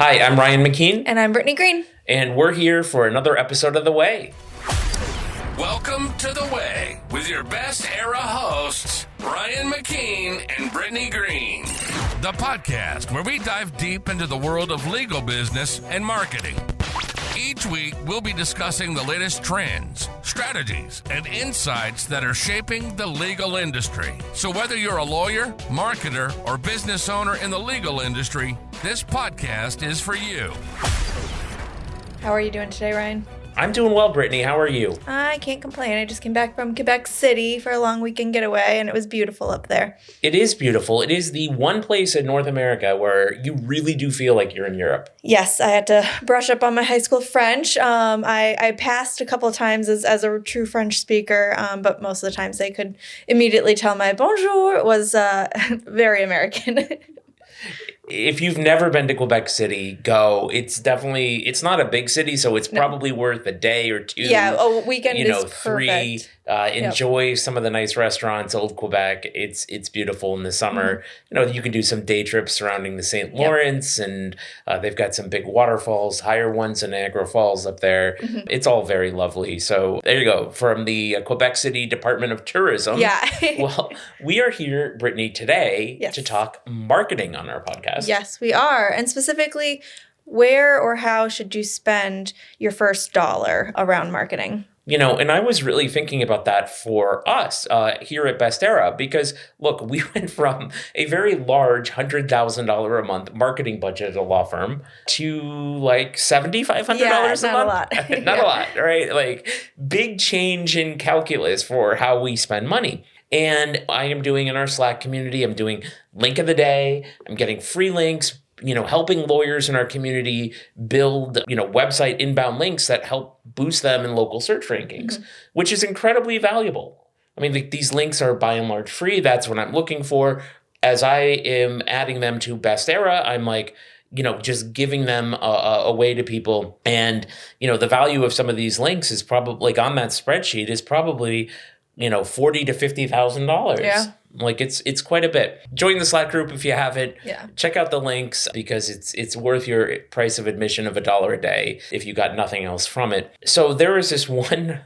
Hi, I'm Ryan McKean. And I'm Brittany Green. And we're here for another episode of The Way. Welcome to The Way with your best era hosts, Ryan McKean and Brittany Green. The podcast where we dive deep into the world of legal business and marketing. Each week, we'll be discussing the latest trends, strategies, and insights that are shaping the legal industry. So whether you're a lawyer, marketer, or business owner in the legal industry, this podcast is for you. How are you doing today, Ryan? I'm doing well, Brittany. How are you? I can't complain. I just came back from Quebec City for a long weekend getaway, and it was beautiful up there. It is beautiful. It is the one place in North America where you really do feel like you're in Europe. Yes, I had to brush up on my high school French. I passed a couple of times as a true French speaker, but most of the times they could immediately tell my bonjour was very American. If you've never been to Quebec City, go. It's not a big city, so it's probably worth a day or two. Yeah, a weekend is three. perfect. Enjoy some of the nice restaurants, Old Quebec. It's beautiful in the summer. Mm-hmm. You can do some day trips surrounding the St. Lawrence, and they've got some big waterfalls, higher ones in Niagara Falls up there. Mm-hmm. It's all very lovely. So there you go, from the Quebec City Department of Tourism. Yeah. Well, we are here, Brittany, today to talk marketing on our podcast. Yes, we are. And specifically, where or how should you spend your first dollar around marketing? And I was really thinking about that for us here at Best Era because, look, we went from a very large $100,000 a month marketing budget at a law firm to like $7,500 a month. Not a lot. Not a lot, right? Like big change in calculus for how we spend money. And I am doing in our Slack community, I'm doing link of the day. I'm getting free links, helping lawyers in our community build, website inbound links that help boost them in local search rankings, which is incredibly valuable. I mean, these links are by and large free. That's what I'm looking for. As I am adding them to Best Era, I'm like, just giving them away to people. And, the value of some of these links is probably like on that spreadsheet is probably $40,000 to $50,000. Yeah. Like it's quite a bit. Join the Slack group if you haven't. Yeah. Check out the links because it's worth your price of admission of $1 a day if you got nothing else from it. So there is this one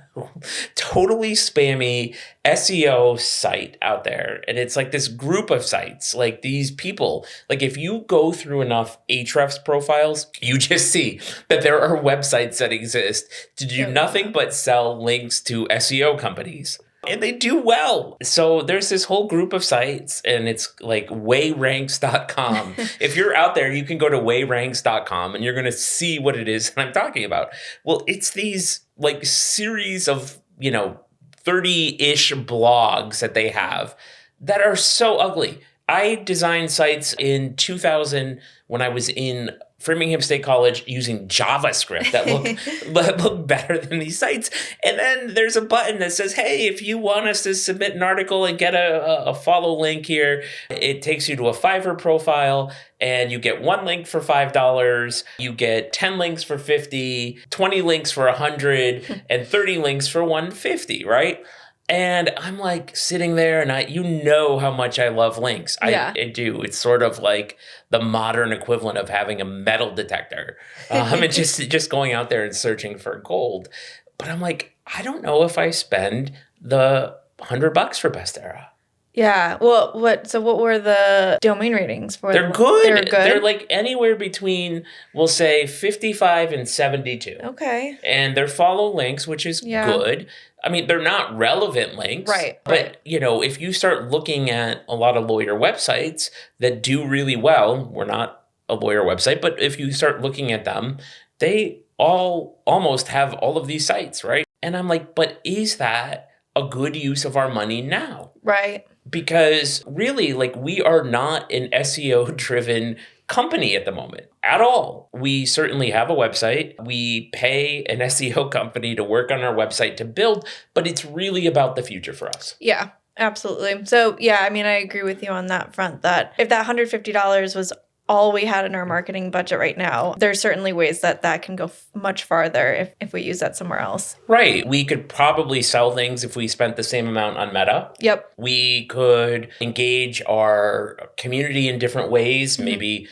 totally spammy SEO site out there. And it's like this group of sites, like these people, like if you go through enough Ahrefs profiles, you just see that there are websites that exist to do nothing but sell links to SEO companies. And they do well. So there's this whole group of sites, and it's like wayranks.com. If you're out there, you can go to wayranks.com, and you're going to see what it is that I'm talking about. Well, it's these like series of, 30-ish blogs that they have that are so ugly. I designed sites in 2000 when I was in Framingham State College using JavaScript that look better than these sites. And then there's a button that says, hey, if you want us to submit an article and get a follow link here, it takes you to a Fiverr profile and you get one link for $5. You get 10 links for $50, 20 links for $100, and 30 links for $150, right? And I'm like sitting there and how much I love links. I do. It's sort of like the modern equivalent of having a metal detector and just going out there and searching for gold. But I'm like, I don't know if I spend the $100 for Best Era. Yeah. Well, what were the domain ratings for They're them? good. They're good. They're like anywhere between, we'll say 55 and 72. Okay. And they're follow links, which is good. I mean, they're not relevant links. Right. But, if you start looking at a lot of lawyer websites that do really well, we're not a lawyer website, but if you start looking at them, they all almost have all of these sites, right? And I'm like, but is that a good use of our money now? Right. Because really, like, we are not an SEO-driven company at the moment at all. We certainly have a website. We pay an SEO company to work on our website to build, but it's really about the future for us. Yeah, absolutely. So, I agree with you on that front that if that $150 was all we had in our marketing budget right now, there's certainly ways that can go much farther if we use that somewhere else. Right. We could probably sell things if we spent the same amount on Meta. Yep. We could engage our community in different ways, maybe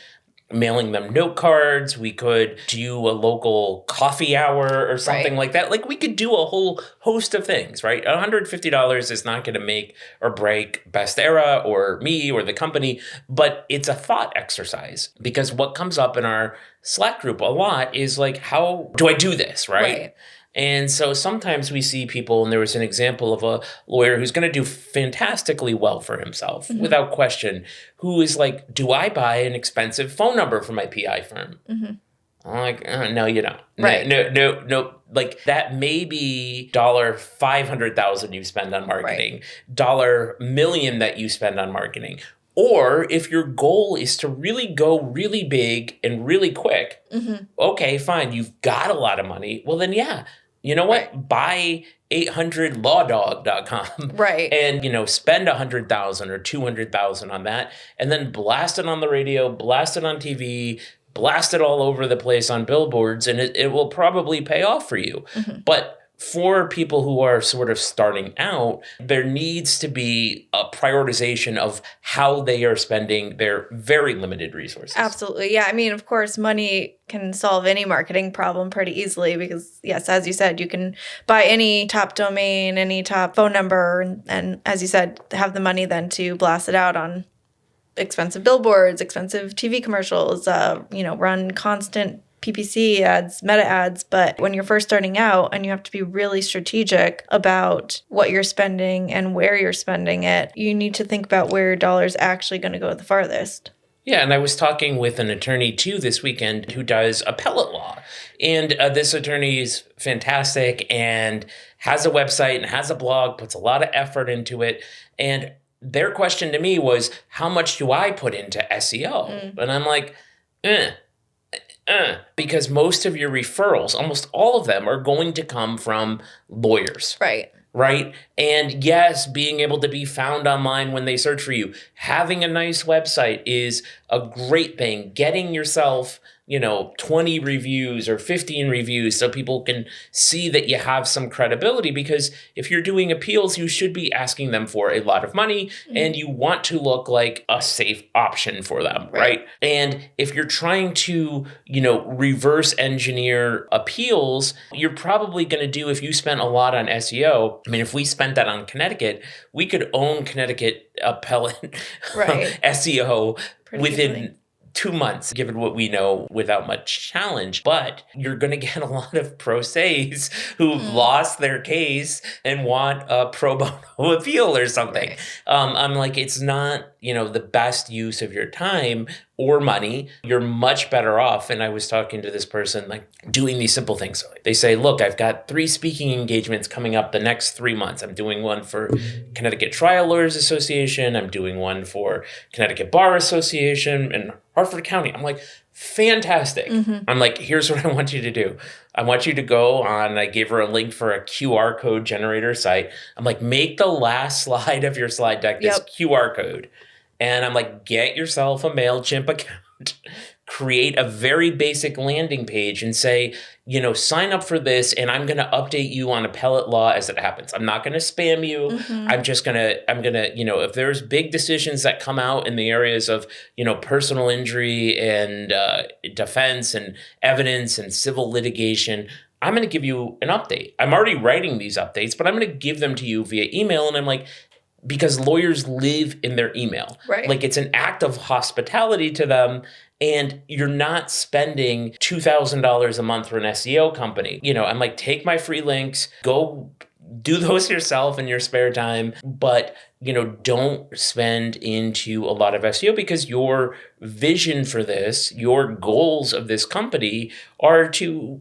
mailing them note cards. We could do a local coffee hour or something like that. Like we could do a whole host of things, right? $150 is not going to make or break Best Era or me or the company, but it's a thought exercise because what comes up in our Slack group a lot is like, how do I do this, right? And so sometimes we see people, and there was an example of a lawyer who's going to do fantastically well for himself, without question, who is like, do I buy an expensive phone number for my PI firm? I'm like, no, you don't. No. Like that may be $500,000 you spend on marketing, $1 million that you spend on marketing. Or if your goal is to really go really big and really quick, okay, fine, you've got a lot of money. Well, then, yeah, you know what? Buy 800lawdog.com. And, spend $100,000 or $200,000 on that, and then blast it on the radio, blast it on TV, blast it all over the place on billboards, and it will probably pay off for you. But for people who are sort of starting out, there needs to be a prioritization of how they are spending their very limited resources. Absolutely. Yeah. I mean, of course, money can solve any marketing problem pretty easily because, yes, as you said, you can buy any top domain, any top phone number, and as you said, have the money then to blast it out on expensive billboards, expensive TV commercials, run constant PPC ads, meta ads. But when you're first starting out and you have to be really strategic about what you're spending and where you're spending it, you need to think about where your dollar's actually going to go the farthest. Yeah, and I was talking with an attorney too this weekend who does appellate law. And this attorney is fantastic and has a website and has a blog, puts a lot of effort into it. And their question to me was, how much do I put into SEO? And I'm like, because most of your referrals, almost all of them, are going to come from lawyers. Right? And yes, being able to be found online when they search for you, having a nice website is a great thing. Getting yourself, 20 reviews or 15 reviews so people can see that you have some credibility, because if you're doing appeals, you should be asking them for a lot of money and you want to look like a safe option for them, right? And if you're trying to, reverse engineer appeals, you're probably going to do, if you spent a lot on SEO, I mean, if we spent that on Connecticut, we could own Connecticut appellate SEO within 2 months, given what we know, without much challenge. But you're going to get a lot of pro se's who've lost their case and want a pro bono appeal or something. I'm like, it's not, the best use of your time or money. You're much better off. And I was talking to this person, like, doing these simple things. They say, look, I've got 3 speaking engagements coming up the next 3 months. I'm doing one for Connecticut Trial Lawyers Association. I'm doing one for Connecticut Bar Association and Hartford County. I'm like, fantastic. I'm like, here's what I want you to do. I want you to go on, I gave her a link for a QR code generator site. I'm like, make the last slide of your slide deck this QR code. And I'm like, get yourself a MailChimp account, create a very basic landing page and say, sign up for this and I'm going to update you on appellate law as it happens. I'm not going to spam you. I'm going to, if there's big decisions that come out in the areas of, personal injury and defense and evidence and civil litigation, I'm going to give you an update. I'm already writing these updates, but I'm going to give them to you via email. And I'm like, because lawyers live in their email. Like, it's an act of hospitality to them. And you're not spending $2,000 a month for an SEO company. I'm like, take my free links, go do those yourself in your spare time. But, don't spend into a lot of SEO, because your vision for this, your goals of this company are to,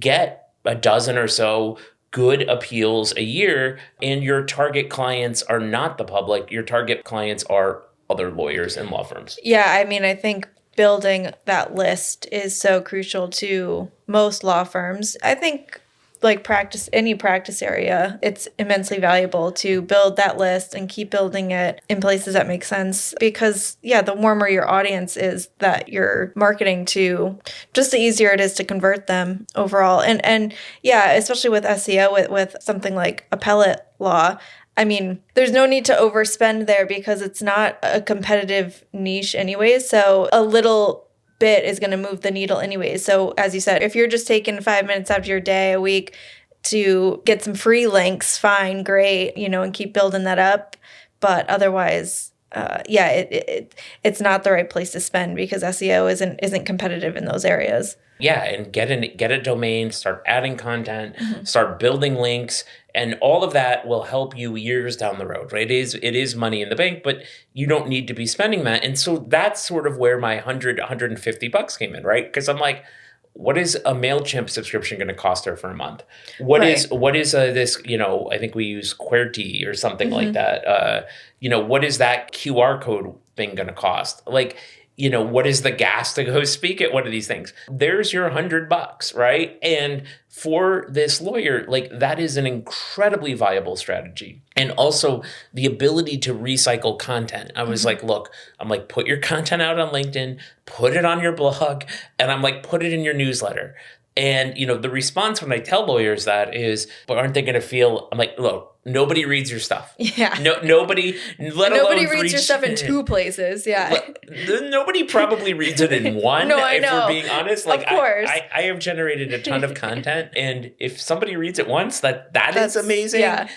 get a dozen or so good appeals a year, and your target clients are not the public. Your target clients are other lawyers and law firms. Yeah, I mean, I think building that list is so crucial to most law firms. I think like any practice area, it's immensely valuable to build that list and keep building it in places that make sense, because the warmer your audience is that you're marketing to, just the easier it is to convert them overall. And especially with SEO, with something like appellate law, I mean, there's no need to overspend there because it's not a competitive niche anyways. So a little bit is going to move the needle anyways. So as you said, if you're just taking 5 minutes out of your day a week to get some free links, fine, great, and keep building that up. But otherwise, it's not the right place to spend because SEO isn't competitive in those areas. Yeah, and get a domain, start adding content, start building links, and all of that will help you years down the road, right? It is money in the bank, but you don't need to be spending that. And so that's sort of where my $150 came in, right? Because I'm like, what is a MailChimp subscription going to cost her for a month? What is this, I think we use QWERTY or something like that. What is that QR code thing going to cost? Like, what is the gas to go speak at one of these things? There's your $100, right? And for this lawyer, like that is an incredibly viable strategy. And also the ability to recycle content. I was like, look, I'm like, put your content out on LinkedIn, put it on your blog, and I'm like, put it in your newsletter. And, the response when I tell lawyers that is, but aren't they going to feel, I'm like, look, nobody reads your stuff. Yeah. Nobody reads your stuff in two places. Yeah. Nobody probably reads it in one. No, I know. If we're being honest, like of course. I have generated a ton of content, and if somebody reads it once, that's amazing. Yeah.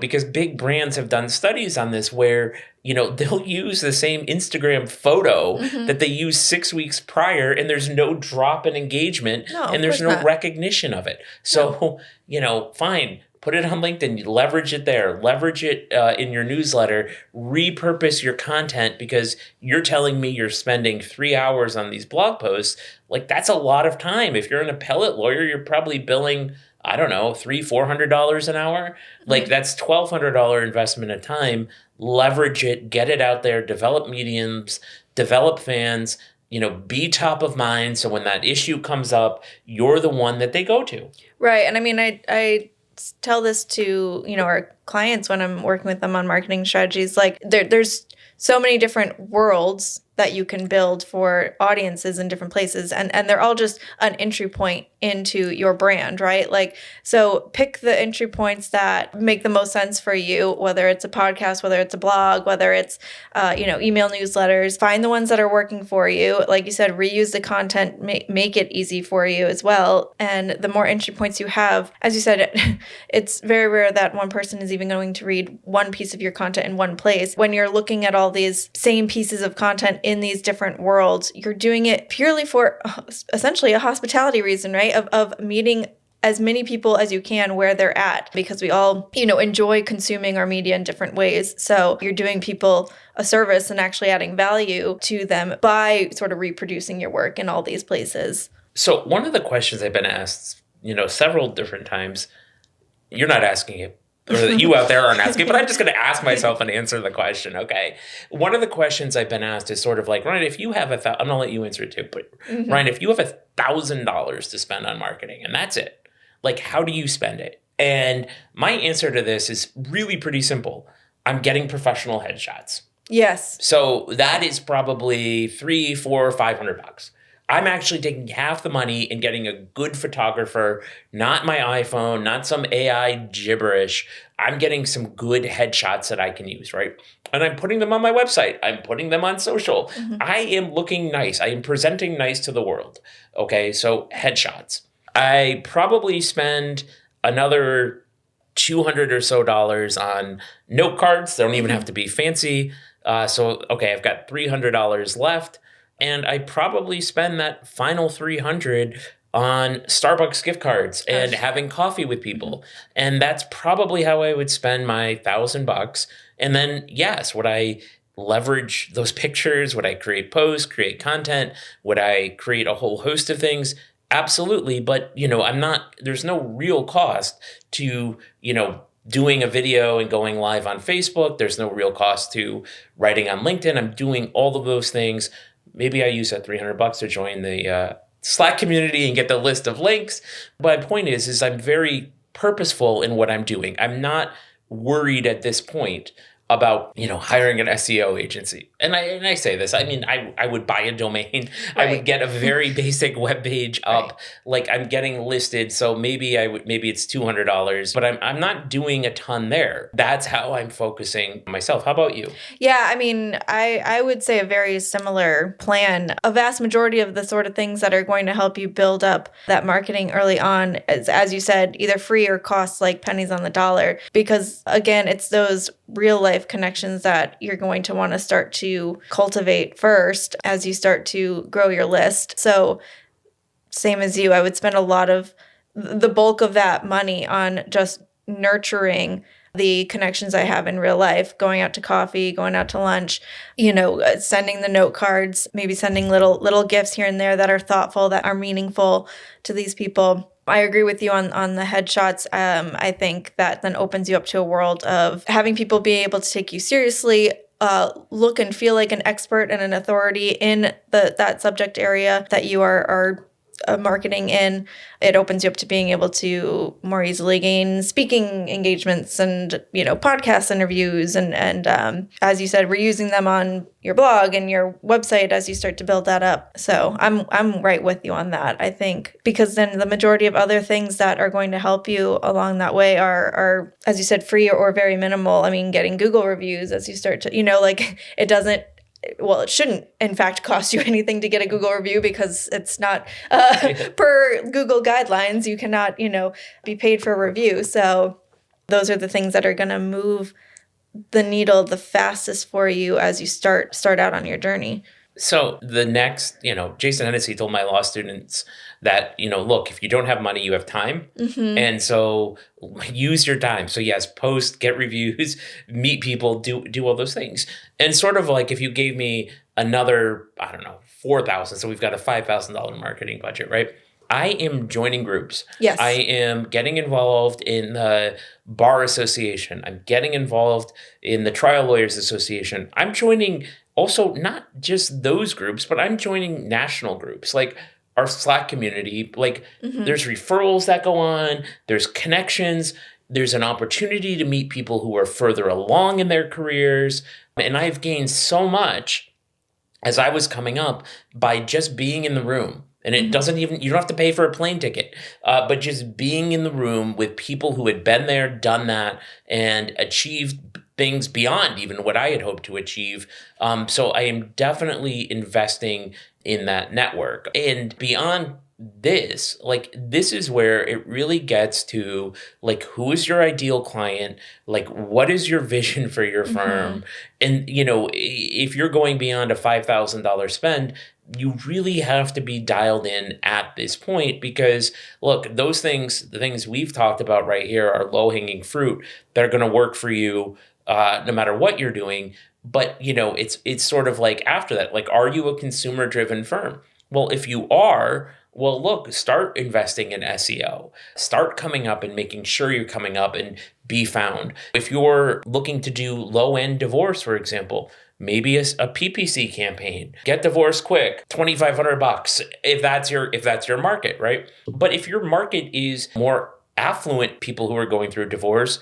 Because big brands have done studies on this where they'll use the same Instagram photo that they used 6 weeks prior, and there's no drop in engagement, and there's no recognition of it. So, fine. Put it on LinkedIn, leverage it there, leverage it in your newsletter, repurpose your content because you're telling me you're spending 3 hours on these blog posts. Like that's a lot of time. If you're an appellate lawyer, you're probably billing, I don't know, $300-$400 an hour. Like that's $1,200 investment of time. Leverage it, get it out there, develop mediums, develop fans, be top of mind. So when that issue comes up, you're the one that they go to. Right. And I mean, I tell this to, our clients when I'm working with them on marketing strategies. Like there's so many different worlds that you can build for audiences in different places. And they're all just an entry point into your brand, right? Like, so pick the entry points that make the most sense for you, whether it's a podcast, whether it's a blog, whether it's, email newsletters, find the ones that are working for you. Like you said, reuse the content, make it easy for you as well. And the more entry points you have, as you said, it's very rare that one person is even going to read one piece of your content in one place. When you're looking at all these same pieces of content in these different worlds, you're doing it purely for essentially a hospitality reason, right? Of meeting as many people as you can where they're at, because we all, enjoy consuming our media in different ways. So you're doing people a service and actually adding value to them by sort of reproducing your work in all these places. So one of the questions I've been asked, several different times, you're not asking it, or you out there aren't asking, but I'm just going to ask myself and answer the question, okay? One of the questions I've been asked is sort of like, Ryan, if you have I'm going to let you answer it too, but Ryan, if you have $1,000 to spend on marketing and that's it, like how do you spend it? And my answer to this is really pretty simple. I'm getting professional headshots. Yes. So that is probably $300, $400, $500. I'm actually taking half the money and getting a good photographer, not my iPhone, not some AI gibberish. I'm getting some good headshots that I can use, right? And I'm putting them on my website. I'm putting them on social. I am looking nice. I am presenting nice to the world. Okay, so headshots. I probably spend another $200 or so on note cards. They don't even have to be fancy. I've got $300 left. And I probably spend that final $300 on Starbucks gift cards and having coffee with people. And that's probably how I would spend my $1,000. And then, yes, would I leverage those pictures? Would I create posts, create content? Would I create a whole host of things? Absolutely. But, there's no real cost to, doing a video and going live on Facebook. There's no real cost to writing on LinkedIn. I'm doing all of those things. Maybe I use that $300 to join the Slack community and get the list of links. My point is I'm very purposeful in what I'm doing. I'm not worried at this point about, hiring an SEO agency. And I say this, I mean, I would buy a domain. I would Right. get a very basic web page up. Right. Like I'm getting listed. So maybe it's $200, but I'm not doing a ton there. That's how I'm focusing myself. How about you? Yeah, I mean, I would say a very similar plan. A vast majority of the sort of things that are going to help you build up that marketing early on is, as you said, either free or costs like pennies on the dollar. Because again, it's those real life connections that you're going to want to start to cultivate first as you start to grow your list. So same as you, I would spend a lot of the bulk of that money on just nurturing the connections I have in real life, going out to coffee, going out to lunch, sending the note cards, maybe sending little gifts here and there that are thoughtful, that are meaningful to these people. I agree with you on the headshots. I think that then opens you up to a world of having people be able to take you seriously, look and feel like an expert and an authority in that subject area that you are marketing in. It opens you up to being able to more easily gain speaking engagements and podcast interviews and as you said, reusing them on your blog and your website as you start to build that up. So I'm right with you on that. I think because then the majority of other things that are going to help you along that way are as you said, free or very minimal. I mean, getting Google reviews as you start to it doesn't. Well, it shouldn't, in fact, cost you anything to get a Google review because it's not per Google guidelines. You cannot, be paid for a review. So those are the things that are going to move the needle the fastest for you as you start out on your journey. So the next, Jason Hennessy told my law students that, look, if you don't have money, you have time. Mm-hmm. And so use your time. So yes, post, get reviews, meet people, do all those things. And sort of like if you gave me another, I don't know, $4,000. So we've got a $5,000 marketing budget, right? I am joining groups. Yes. I am getting involved in the Bar Association. I'm getting involved in the Trial Lawyers Association. I'm joining also not just those groups, but I'm joining national groups like our Slack community. Like there's referrals that go on, there's connections, there's an opportunity to meet people who are further along in their careers. And I've gained so much as I was coming up by just being in the room. And it doesn't even, you don't have to pay for a plane ticket, but just being in the room with people who had been there, done that, and achieved things beyond even what I had hoped to achieve. So I am definitely investing in that network. And beyond this, like, this is where it really gets to, like, who is your ideal client? Like, what is your vision for your firm? And, if you're going beyond a $5,000 spend, you really have to be dialed in at this point because, look, those things, the things we've talked about right here are low-hanging fruit that are going to work for you no matter what you're doing. But, it's sort of like after that, like, are you a consumer-driven firm? Well, if you are, well, look, start investing in SEO. Start coming up and making sure you're coming up and be found. If you're looking to do low-end divorce, for example, maybe a PPC campaign. Get divorced quick, $2,500 if that's your market, right? But if your market is more affluent people who are going through divorce,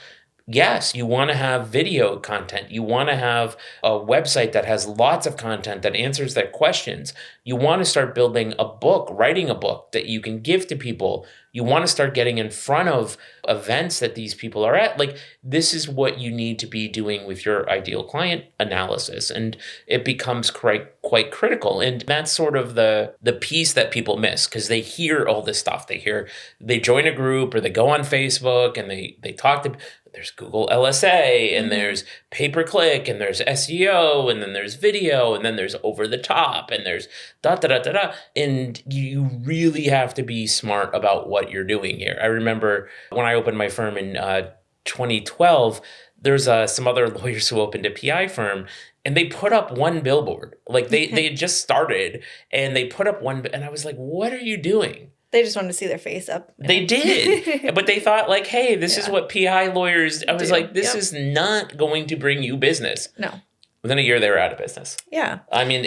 yes, you want to have video content. You want to have a website that has lots of content that answers their questions. You want to start building a book, writing a book that you can give to people. You want to start getting in front of events that these people are at. Like, this is what you need to be doing with your ideal client analysis. And it becomes quite critical. And that's sort of the piece that people miss because they hear all this stuff. They join a group or they go on Facebook and they talk to, there's Google LSA and there's pay-per-click and there's SEO and then there's video and then there's over the top and there's da-da-da-da-da. And you really have to be smart about what you're doing here. I remember when I opened my firm in 2012, there's some other lawyers who opened a PI firm and they put up one billboard. Like they had just started and they put up one, and I was like, what are you doing? They just wanted to see their face up. They did. But they thought like, hey, this is what PI lawyers, I was like, this is not going to bring you business. No. Within a year, they were out of business. Yeah. I mean,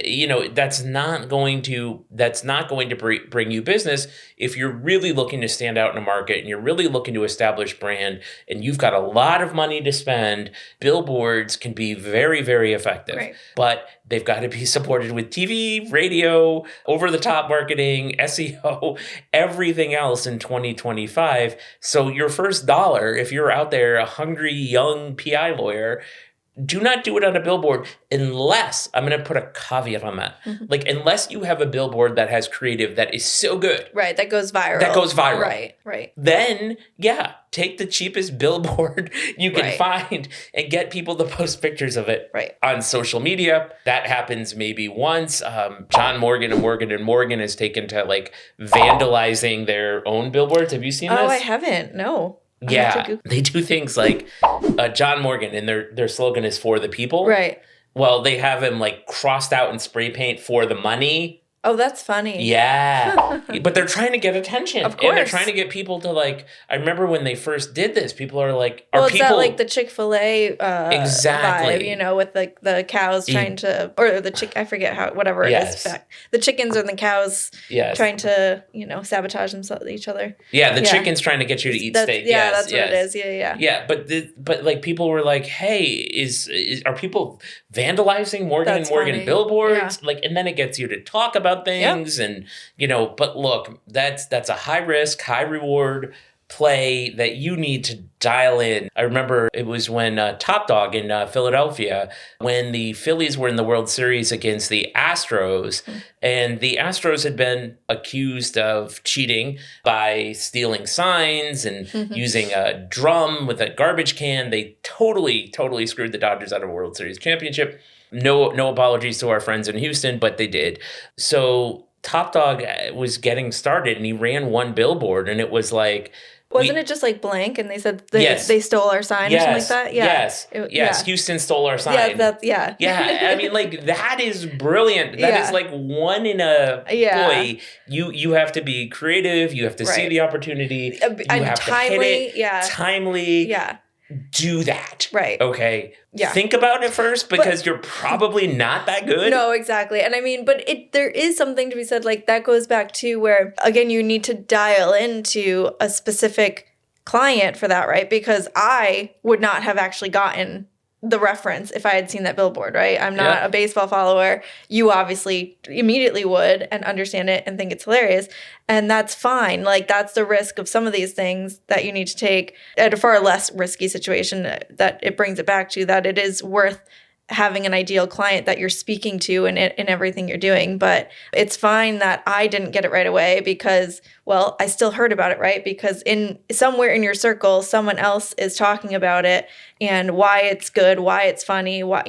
that's not going to bring you business if you're really looking to stand out in a market and you're really looking to establish brand and you've got a lot of money to spend. Billboards can be very, very effective, Right. but they've got to be supported with TV, radio, over-the-top marketing, SEO, everything else in 2025. So your first dollar, if you're out there, a hungry young PI lawyer, do not do it on a billboard unless, I'm going to put a caveat on that. Like, unless you have a billboard that has creative that is so good. Right. That goes viral. Right. Then, yeah, take the cheapest billboard you can Right. find and get people to post pictures of it Right. on social media. That happens maybe once. John Morgan and Morgan has taken to like vandalizing their own billboards. Have you seen this? Oh, I haven't. No. I have to Yeah, Google- they do things like John Morgan, and their slogan is "For the people." Right. Well, they have him like crossed out in spray paint for the money. Oh, that's funny. Yeah, but they're trying to get attention. Of And they're course. trying to get people to like. I remember when they first did this, people are like, Well, "Are it's people that like the Chick-fil-A Exactly. vibe, with the cows trying to, or the chick, I forget how, whatever it Yes. is. The chickens and the cows Yes. trying to, sabotage themselves, each other. Yeah, the Yeah. chicken's trying to get you to eat steak. Yeah, Yes, that's what it yes. is. Yeah. Yeah, but like people were like, "Hey, are people vandalizing Morgan That's and Morgan funny. billboards?" Like, and then it gets you to talk about things, and but look, that's a high risk, high reward play that you need to dial in. I remember it was when Top Dog in Philadelphia, when the Phillies were in the World Series against the Astros, and the Astros had been accused of cheating by stealing signs and using a drum with a garbage can. They totally screwed the Dodgers out of a World Series championship. No apologies to our friends in Houston, but they did. So Top Dog was getting started, and he ran one billboard, and it was like, Wasn't it just like blank and they said Yes. they stole our sign or something like that? Yeah. Yes. Yeah. Houston stole our sign. Yeah. Yeah, I mean, like, that is brilliant. That Yeah. is like one in a Yeah. boy. You have to be creative. You have to see Right. the opportunity. You And have timely, to hit it. yeah. Timely. Yeah. Do that. Right. Okay. Yeah. Think about it first, because you're probably not that good. No, exactly. And I mean, but there is something to be said, like that goes back to where, again, you need to dial into a specific client for that, right? Because I would not have actually gotten the reference if I had seen that billboard, right? I'm not Yeah. a baseball follower. You obviously immediately would and understand it and think it's hilarious. And that's fine. Like, that's the risk of some of these things that you need to take at a far less risky situation, that it brings it back to that it is worth having an ideal client that you're speaking to in everything you're doing. But it's fine that I didn't get it right away because, well, I still heard about it, right? Because in somewhere in your circle, someone else is talking about it and why it's good, why it's funny, why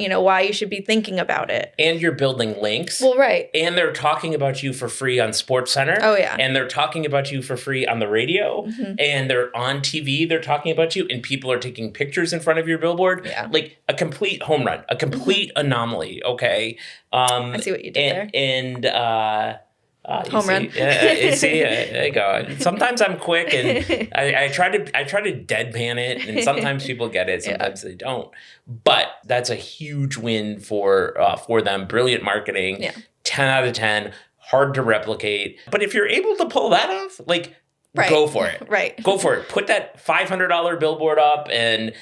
you should be thinking about it. And you're building links. Well, right. And they're talking about you for free on SportsCenter. Oh, yeah. And they're talking about you for free on the radio. And they're on TV. They're talking about you. And people are taking pictures in front of your billboard. Yeah. Like a complete home run, a complete anomaly. Okay. I see what you did there. And Home run. You see, there you go. Sometimes I'm quick, and I try to deadpan it, and sometimes people get it, sometimes they don't. But that's a huge win for them. Brilliant marketing. Yeah. 10 out of 10. Hard to replicate. But if you're able to pull that off, like, Right. go for it. Right. Go for it. Put that $500 billboard up and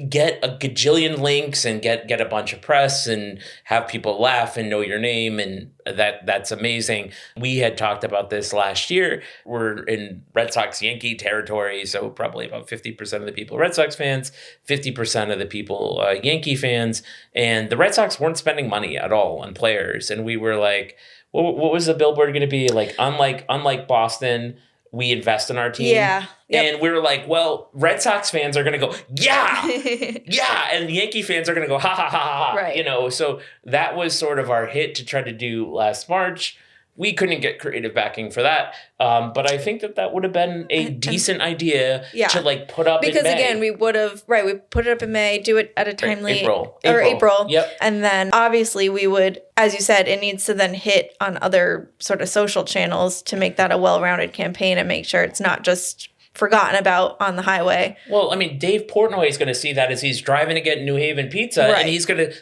get a gajillion links and get a bunch of press and have people laugh and know your name, and that's amazing. We had talked about this last year. We're in Red Sox Yankee territory, so probably about 50% of the people Red Sox fans, 50% of the people Yankee fans, and the Red Sox weren't spending money at all on players, and we were like, what was the billboard going to be? Like, unlike Boston, we invest in our team. Yeah. Yep. And we were like, well, Red Sox fans are going to go, yeah, yeah. And Yankee fans are going to go, ha, ha, ha, ha. Right. So that was sort of our hit to try to do last March. We couldn't get creative backing for that. But I think that would have been a decent idea to like put up because in May. again, we would have, we put it up in May, do it at a timely April. Yep. And then obviously we would, as you said, it needs to then hit on other sort of social channels to make that a well-rounded campaign and make sure it's not just forgotten about on the highway. Well, I mean, Dave Portnoy is going to see that as he's driving to get New Haven pizza, Right. and he's going to,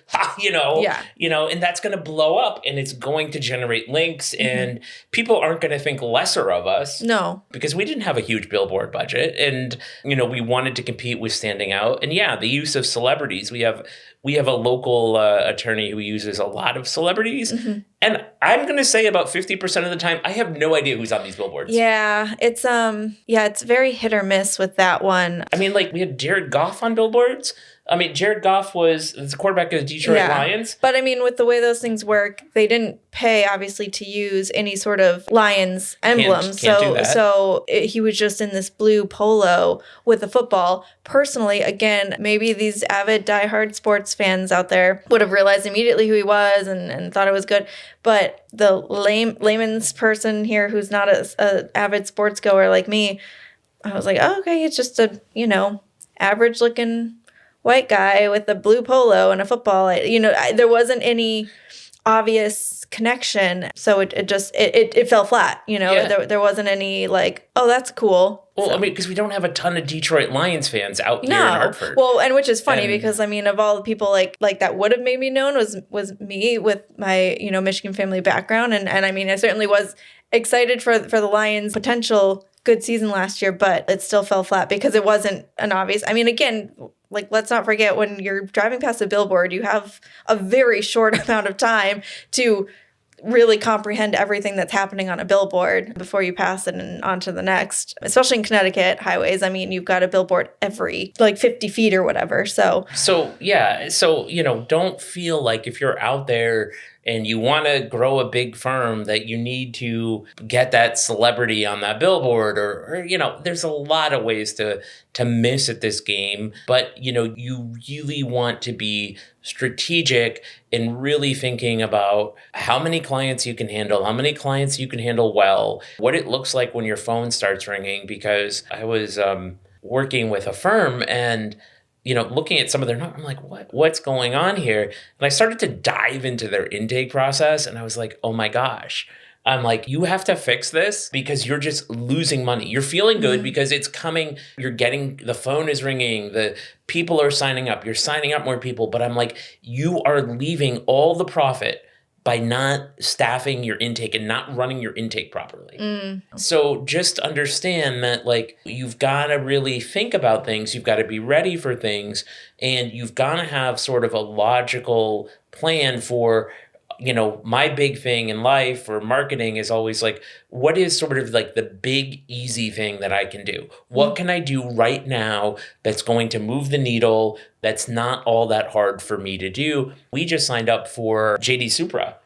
and that's going to blow up, and it's going to generate links, and people aren't going to think lesser of us. No. Because we didn't have a huge billboard budget, and, we wanted to compete with standing out. And yeah, the use of celebrities. We have a local attorney who uses a lot of celebrities. And I'm going to say about 50% of the time, I have no idea who's on these billboards. Yeah, it's very hit or miss with that one. I mean, we had Jared Goff on billboards. I mean, Jared Goff was the quarterback of the Detroit Lions. But I mean, with the way those things work, they didn't pay, obviously, to use any sort of Lions emblem. Can't do that. He was just in this blue polo with a football. Personally, again, maybe these avid diehard sports fans out there would have realized immediately who he was and thought it was good. But the layman's person here who's not a avid sports goer like me, I was like, oh, okay, it's just a, average looking white guy with a blue polo and a football. There wasn't any obvious connection, so it fell flat. There wasn't any oh, that's cool. Well, So. I mean, because we don't have a ton of Detroit Lions fans out here in Hartford. Well, and which is funny because I mean, of all the people like that would have made me known was me with my Michigan family background, and I mean, I certainly was excited for the Lions' potential good season last year, but it still fell flat because it wasn't an obvious. I mean, again, let's not forget when you're driving past a billboard, you have a very short amount of time to really comprehend everything that's happening on a billboard before you pass it and on to the next. Especially in Connecticut highways, I mean, you've got a billboard every 50 feet or whatever. So don't feel like if you're out there and you want to grow a big firm that you need to get that celebrity on that billboard or there's a lot of ways to miss at this game. But, you really want to be strategic in really thinking about how many clients you can handle, how many clients you can handle well, what it looks like when your phone starts ringing. Because I was working with a firm and looking at some of their numbers, I'm like, what's going on here? And I started to dive into their intake process and I was like, oh my gosh. I'm like, you have to fix this because you're just losing money. You're feeling good because it's coming. The phone is ringing. The people are signing up. You're signing up more people. But I'm like, you are leaving all the profit by not staffing your intake and not running your intake properly. So just understand that you've got to really think about things. You've got to be ready for things. And you've got to have sort of a logical plan for, my big thing in life or marketing is always what is sort of the big easy thing that I can do? What can I do right now that's going to move the needle that's not all that hard for me to do? We just signed up for JD Supra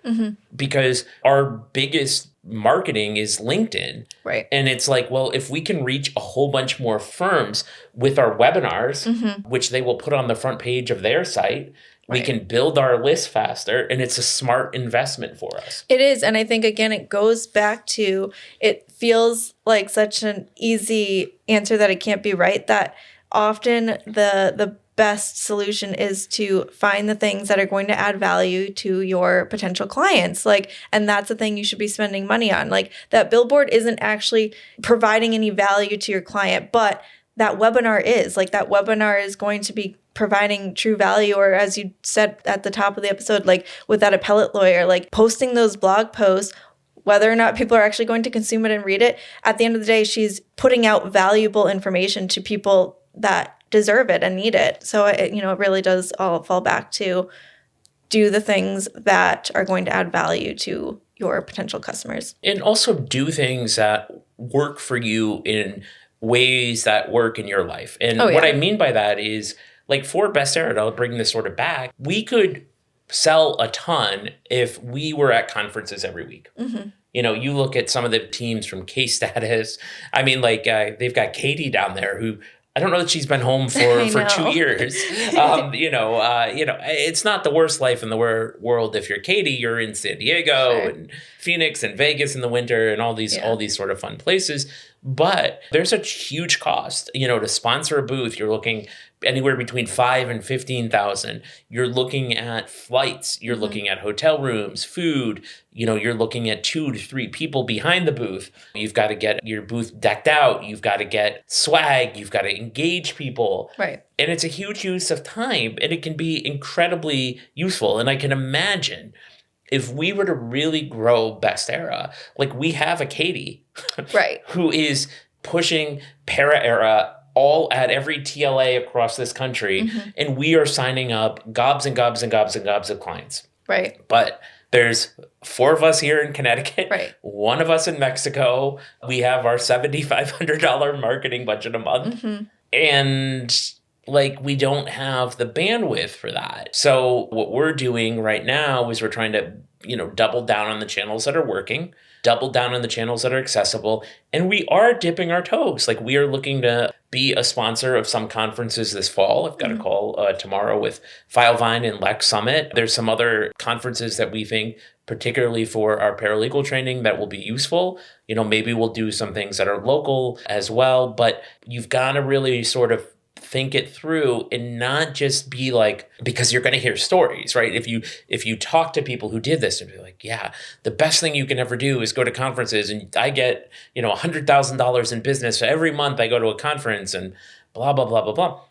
because our biggest marketing is LinkedIn. Right. And it's if we can reach a whole bunch more firms with our webinars, which they will put on the front page of their site, we can build our list faster, and it's a smart investment for us. It is. And I think, again, it goes back to, it feels like such an easy answer that it can't be right, that often the best solution is to find the things that are going to add value to your potential clients. And that's the thing you should be spending money on. That billboard isn't actually providing any value to your client, but that webinar is. That webinar is going to be providing true value, or as you said at the top of the episode, with that appellate lawyer, posting those blog posts, whether or not people are actually going to consume it and read it, at the end of the day, she's putting out valuable information to people that deserve it and need it. So, it really does all fall back to do the things that are going to add value to your potential customers. And also do things that work for you in ways that work in your life. And what I mean by that is, for Best Era, I'll bring this sort of back, we could sell a ton if we were at conferences every week. You look at some of the teams from Case Status. I mean, they've got Katie down there who, I don't know that she's been home for 2 years. It's not the worst life in the world if you're Katie. You're in San Diego and Phoenix and Vegas in the winter and all these sort of fun places. But there's a huge cost, to sponsor a booth. You're looking anywhere between 5 and 15,000. You're looking at flights. You're looking at hotel rooms, food. You're looking at 2 to 3 people behind the booth. You've got to get your booth decked out. You've got to get swag. You've got to engage people. Right. And it's a huge use of time, and it can be incredibly useful. And I can imagine if we were to really grow Best Era, like we have a Katie, right, who is pushing Para Era all at every TLA across this country, and we are signing up gobs and gobs and gobs and gobs of clients. Right. But there's 4 of us here in Connecticut, right, 1 of us in Mexico. We have our $7,500 marketing budget a month, and we don't have the bandwidth for that. So what we're doing right now is we're trying to, double down on the channels that are working, double down on the channels that are accessible. And we are dipping our toes. We are looking to be a sponsor of some conferences this fall. I've got a call tomorrow with Filevine and Lex Summit. There's some other conferences that we think, particularly for our paralegal training, that will be useful. Maybe we'll do some things that are local as well. But you've got to really sort of think it through and not just be because you're going to hear stories, right? If you talk to people who did this and be like, yeah, the best thing you can ever do is go to conferences, and I get, $100,000 in business every month I go to a conference and blah, blah, blah, blah, blah.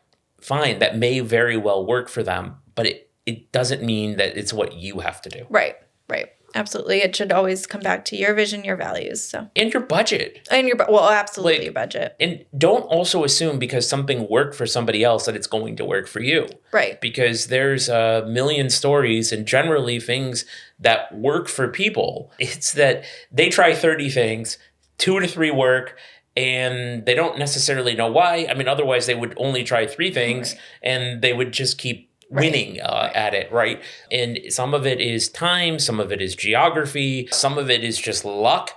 Fine. That may very well work for them, but it doesn't mean that it's what you have to do. Right. Right. Absolutely. It should always come back to your vision, your values. So, and your budget. And absolutely your budget. And don't also assume because something worked for somebody else that it's going to work for you. Right. Because there's a million stories, and generally things that work for people, it's that they try 30 things, 2 to 3 work, and they don't necessarily know why. I mean, otherwise they would only try 3 things and they would just keep winning at it, right? And some of it is time, some of it is geography, some of it is just luck,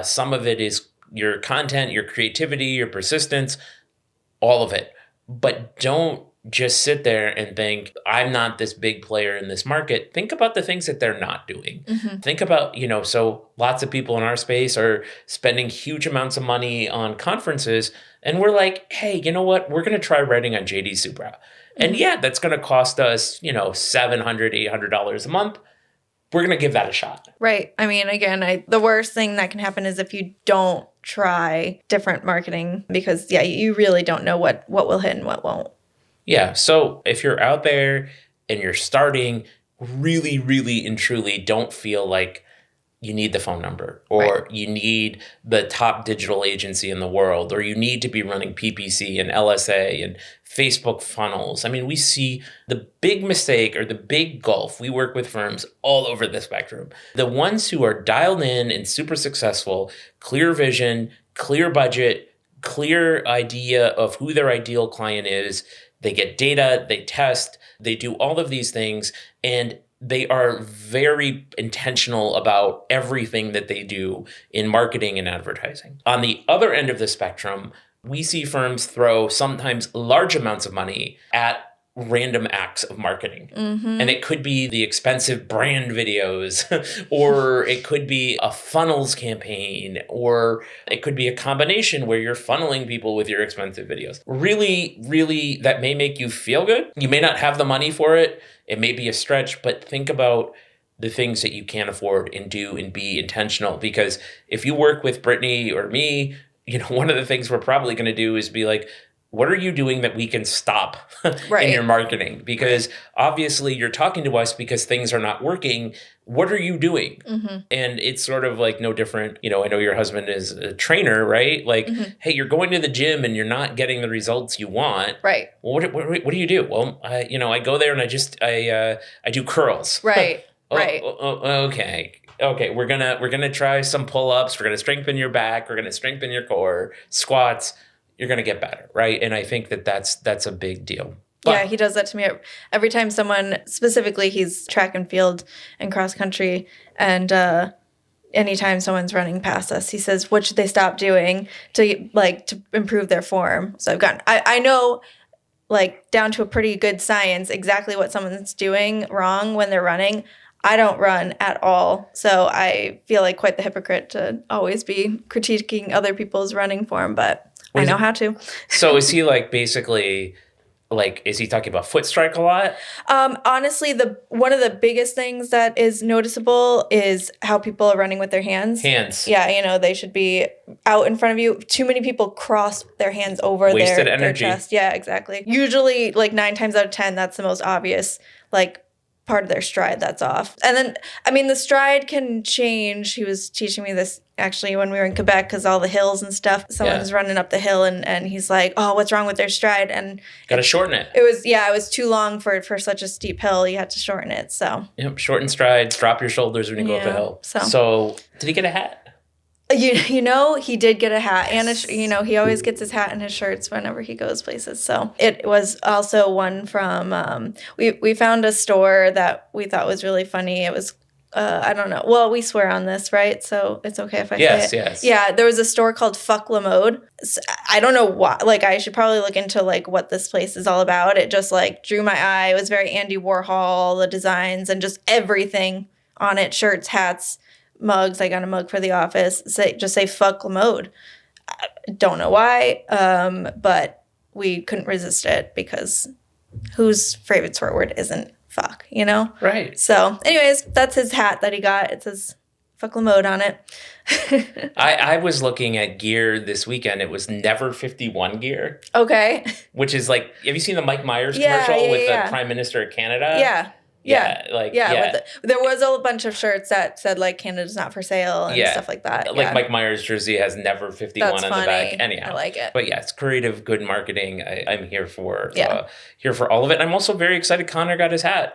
some of it is your content, your creativity, your persistence, all of it. But don't just sit there and think, I'm not this big player in this market. Think about the things that they're not doing. Think about, so lots of people in our space are spending huge amounts of money on conferences, and we're like, hey, you know what? We're going to try writing on JD Supra. And yeah, that's going to cost us, $700, $800 a month. We're going to give that a shot. Right. I mean, again, the worst thing that can happen is if you don't try different marketing, because you really don't know what will hit and what won't. Yeah. So if you're out there and you're starting, really, really and truly don't feel like you need the phone number, or you need the top digital agency in the world, or you need to be running PPC and LSA and Facebook funnels. I mean, we see the big mistake or the big gulf. We work with firms all over the spectrum. The ones who are dialed in and super successful, clear vision, clear budget, clear idea of who their ideal client is. They get data, they test, they do all of these things, and they are very intentional about everything that they do in marketing and advertising. On the other end of the spectrum, we see firms throw sometimes large amounts of money at random acts of marketing. And it could be the expensive brand videos, or it could be a funnels campaign, or it could be a combination where you're funneling people with your expensive videos. Really, really, that may make you feel good. You may not have the money for it. It may be a stretch, but think about the things that you can afford and do and be intentional. Because if you work with Brittany or me, one of the things we're probably going to do is be like, what are you doing that we can stop in your marketing? Because obviously you're talking to us because things are not working. What are you doing? And it's sort of like no different. I know your husband is a trainer, right? Like, hey, you're going to the gym and you're not getting the results you want. Right. Well, what do you do? Well, I go there and I do curls. Right. Okay. We're gonna try some pull-ups. We're gonna strengthen your back. We're gonna strengthen your core. Squats. You're going to get better, right? And I think that's a big deal. But he does that to me every time someone, specifically he's track and field and cross country, and anytime someone's running past us, he says, what should they stop doing to improve their form? So I know down to a pretty good science exactly what someone's doing wrong when they're running. I don't run at all, so I feel like quite the hypocrite to always be critiquing other people's running form, but I know how to. So is he like basically like, is he talking about foot strike a lot? Honestly, one of the biggest things that is noticeable is how people are running with their hands. Yeah, they should be out in front of you. Too many people cross their hands over Wasted their energy. chest. Yeah, exactly. Usually, like 9 times out of 10, that's the most obvious, like, part of their stride that's off. And then, I mean, the stride can change. He was teaching me this actually when we were in Quebec because all the hills and stuff. Someone was running up the hill and he's like, oh, what's wrong with their stride? And got to shorten it. It was too long for such a steep hill. You had to shorten it. So yep, shorten strides, drop your shoulders when you go up the hill. So did he get a hat? He did get a hat, and he always gets his hat and his shirts whenever he goes places. So it was also one from we found a store that we thought was really funny. It was I don't know. Well, we swear on this, right? So it's okay if I say it. Yes. Yeah, there was a store called Fuck Lamode. I don't know why. Like, I should probably look into like what this place is all about. It just like drew my eye. It was very Andy Warhol, the designs and just everything on it: shirts, hats, mugs. I got a mug for the office. Just say Fuck Lamode. I don't know why, but we couldn't resist it because whose favorite swear word isn't fuck, Right. So anyways, that's his hat that he got. It says Fuck Lamode on it. I was looking at gear this weekend. It was Never 51 gear. Okay. Which is like, have you seen the Mike Myers commercial with the Prime Minister of Canada? Yeah. There was a bunch of shirts that said like Canada's not for sale and stuff like that. Like Mike Myers' jersey has Never 51 That's on funny. the back. Anyhow, I like it. But yeah, it's creative, good marketing. I'm here for all of it. I'm also very excited Connor got his hat.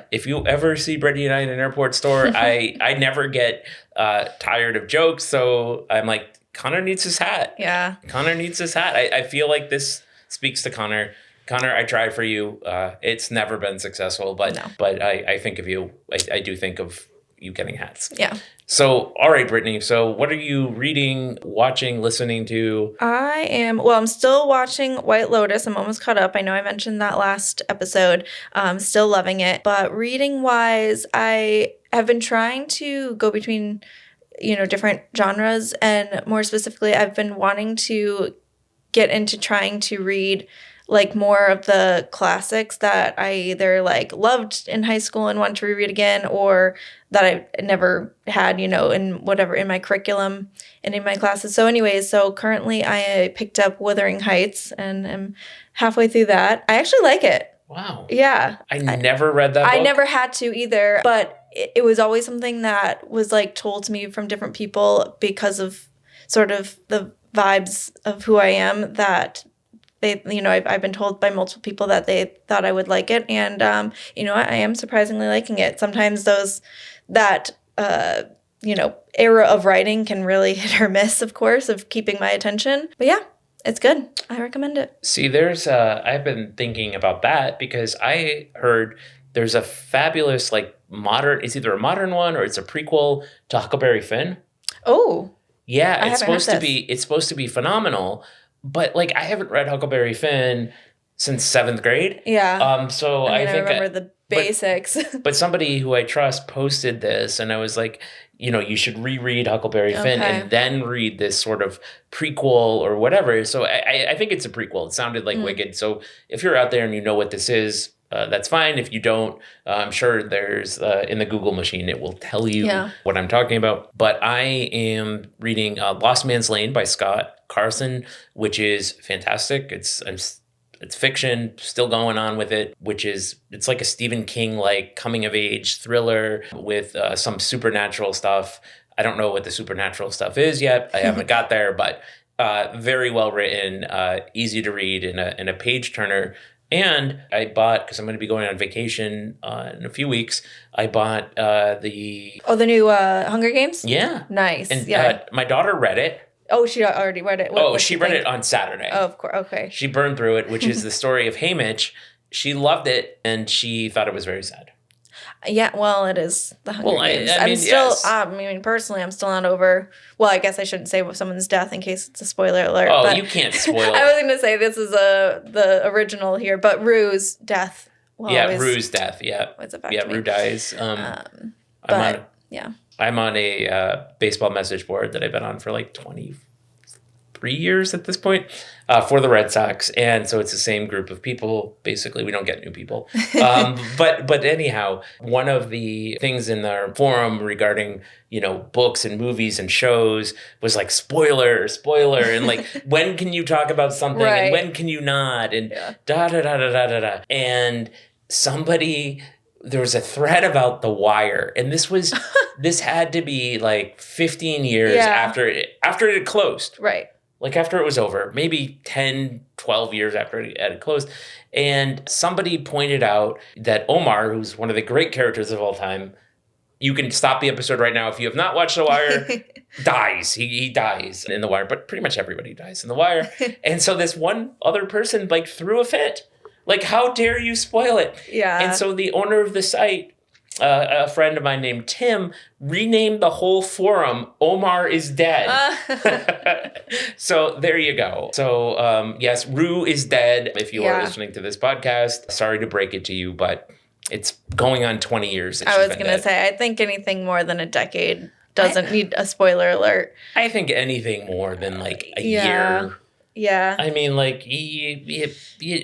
If you ever see Brittany and I in an airport store, I never get tired of jokes. So I'm like, Connor needs his hat. Yeah. Connor needs his hat. I feel like this speaks to Connor. Connor, I tried for you. It's never been successful, but I think of you. I do think of you getting hats. Yeah. So, all right, Brittany. So, what are you reading, watching, listening to? I'm still watching White Lotus. I'm almost caught up. I know I mentioned that last episode. Still loving it. But reading wise, I have been trying to go between, different genres. And more specifically, I've been wanting to get into trying to read like more of the classics that I either like loved in high school and want to reread again, or that I never had, in my curriculum and in my classes. So anyways, currently I picked up Wuthering Heights and am halfway through that. I actually like it. Wow. Yeah. I never read that book. I never had to either, but it was always something that was like told to me from different people because of sort of the vibes of who I am that I've been told by multiple people that they thought I would like it. And, I am surprisingly liking it. Sometimes that era of writing can really hit or miss, of course, of keeping my attention. But yeah, it's good. I recommend it. See, I've been thinking about that because I heard there's a fabulous, like, it's either a modern one or it's a prequel to Huckleberry Finn. Oh. Yeah, it's supposed to be phenomenal. But like, I haven't read Huckleberry Finn since 7th grade. Yeah. So I think I remember the basics. But somebody who I trust posted this, and I was like, you should reread Huckleberry Finn and then read this sort of prequel or whatever. So I think it's a prequel. It sounded like Wicked. So if you're out there and you know what this is, that's fine. If you don't, I'm sure there's in the Google machine, it will tell you what I'm talking about. But I am reading Lost Man's Lane by Scott Carson, which is fantastic. It's fiction, still going on with it, it's like a Stephen King like coming of age thriller with some supernatural stuff. I don't know what the supernatural stuff is yet. I haven't got there, but very well written, easy to read, and a page turner. And I bought, because I'm going to be going on vacation in a few weeks, I bought the new Hunger Games? Yeah. Nice. And my daughter read it. Oh, she already read it. She read it on Saturday. Oh, of course. Okay. She burned through it, which is the story of Haymitch. She loved it, and she thought it was very sad. Yeah, well, it is the Hunger Games. I mean, yes. Personally, I'm still not over. Well, I guess I shouldn't say someone's death in case it's a spoiler alert. Oh, but you can't spoil it. I was going to say this is the original here, but Rue's death Rue's death. Yeah. Was affecting me. Rue dies. Yeah. I'm on a baseball message board that I've been on for like 23 years at this point for the Red Sox. And so it's the same group of people. Basically, we don't get new people. But anyhow, one of the things in our forum regarding, books and movies and shows was like, spoiler. And like, when can you talk about something and when can you not? And da-da-da-da-da-da-da. And there was a thread about The Wire, and this had to be like 15 years after it had closed. Right. Like after it was over, maybe 10, 12 years after it had closed. And somebody pointed out that Omar, who's one of the great characters of all time, you can stop the episode right now if you have not watched The Wire, dies. He dies in The Wire, but pretty much everybody dies in The Wire. And so this one other person like threw a fit. Like, how dare you spoil it? Yeah. And so the owner of the site, a friend of mine named Tim, renamed the whole forum Omar is Dead. So there you go. So yes, Rue is dead. If you are listening to this podcast, sorry to break it to you, but it's going on 20 years. I was going to say, I think anything more than a decade doesn't need a spoiler alert. I think anything more than like a year. Yeah. I mean, like,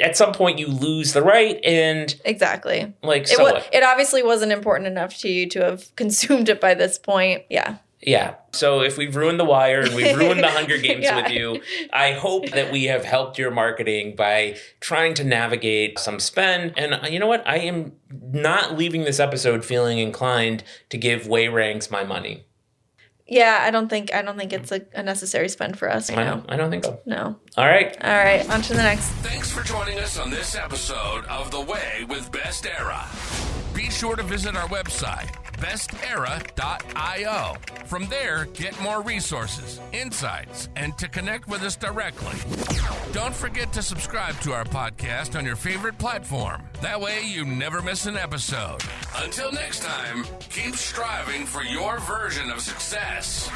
at some point you lose the right, and exactly. Like, it obviously wasn't important enough to you to have consumed it by this point. Yeah. Yeah. So if we've ruined The Wire and we've ruined the Hunger Games with you, I hope that we have helped your marketing by trying to navigate some spend. And you know what? I am not leaving this episode feeling inclined to give Way Ranks my money. Yeah, I don't think it's a necessary spend for us. I don't think so. No. All right. On to the next. Thanks for joining us on this episode of The Way with Best Era. Be sure to visit our website, bestera.io. From there, get more resources, insights, and to connect with us directly. Don't forget to subscribe to our podcast on your favorite platform. That way you never miss an episode. Until next time, keep striving for your version of success.